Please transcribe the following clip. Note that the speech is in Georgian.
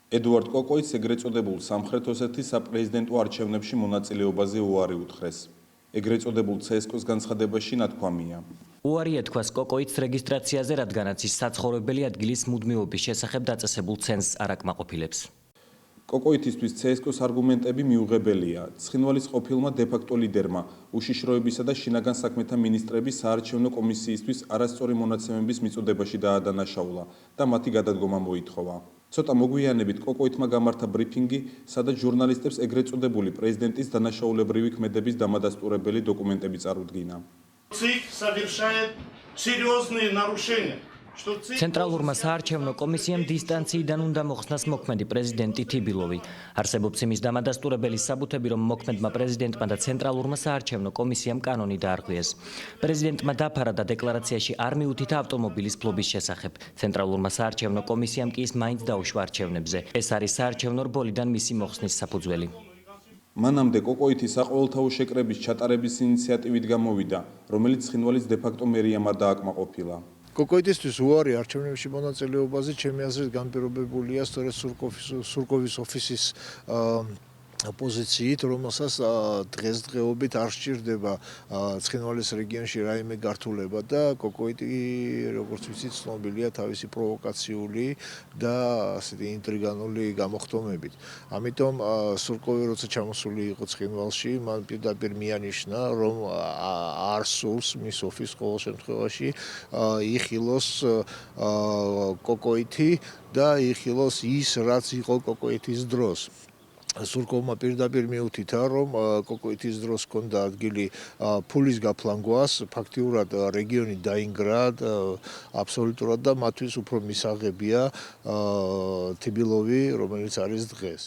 ედუარდ კოკოიც ეგრეთ წოდებულ სამხრეთ ოსეთის საპრეზიდენტო არჩევნებში მონაწილეობაზე უარი უთხრეს. ეგრეთ წოდებულ CSKO-ს განცხადებაში ნათქვამია. უარი ეთქვას კოკოიც რეგისტრაციაზე, რადგანაც ის საცხოვრებელი ადგილის მუდმივობის შესახებ დაწესებულ ცენზს არ აკმაყოფილებს. კოკოითისთვის CSKO-ს არგუმენტები მიუღებელია. ცხინვალის ყოფილმა დე-ფაქტო ლიდერმა უშიშროებისა და შინაგან საქმეთა მინისტრების საარჩევნო კომისიისთვის არასწორი მონაცემების მიწოდებაში დაადანაშაულა და მათი გადადგომა მოითხოვა. ცოტა მოგვიანებით კოკოითმა გამართა ბრიფინგი, სადაც ჟურნალისტებს ეგრეთ წოდებული პრეზიდენტის დანაშაულებრივი ქმედების დამადასტურებელი დოკუმენტები წარუდგინა. ცენტრალურმა საარჩევნო კომისიამ დისტანციიდან უნდა მოხსნას მოქმედი პრეზიდენტი თიბილოვი. არსებობს იმის დამადასტურებელი საბუთები, რომ მოქმედმა პრეზიდენტმა და ცენტრალურმა საარჩევნო კომისიამ კანონი დაარღვიეს. პრეზიდენტმა დაფარა და დეკლარაციაში არ მიუთითა ავტომობილის ფლობის შესახებ. ცენტრალურმა საარჩევნო კომისიამ კი ის მაინც დაუშვა არჩევნებზე. ეს არის საარჩევნო რბოლიდან მისი მოხსნის საფუძველი. მანამდე კოკოითი საყოველთაო შეკრების ჩატარების ინიციატივით გამოვიდა, რომელიც ცხინვალის დე-ფაქტო მერიამ არ დააკმაყოფილა. კოკოითისთვის უარი არჩევნებში მონაწილეობაზე ჩემი აზრით განპირობებულია სწორედ სურკოვის ოფისის პოზიციით, რომელსაც დღესდღეობით არ სჭირდება ცხინვალის რეგიონში რაიმე გართულება და კოკოითი, როგორც ვიცით, ცნობილია თავისი პროვოკაციული და ასეთი ინტრიგანული გამოხდომებით. ამიტომ სურკოვი როცა ჩამოსული იყო ცხინვალში, მან პირდაპირ მიანიშნა, რომ არ სურს მის ოფისს ყოველ შემთხვევაში იხილოს კოკოითი და იხილოს ის, რაც იყო კოკოითის დროს. სურკოვმა პირდაპირ მიუთითა, რომ კოკოითის დროს ჰქონდა ადგილი ფულის გაფლანგვას, ფაქტიურად რეგიონი დაინგრა აბსოლუტურად და მათთვის უფრო მისაღებია თიბილოვი, რომელიც არის დღეს.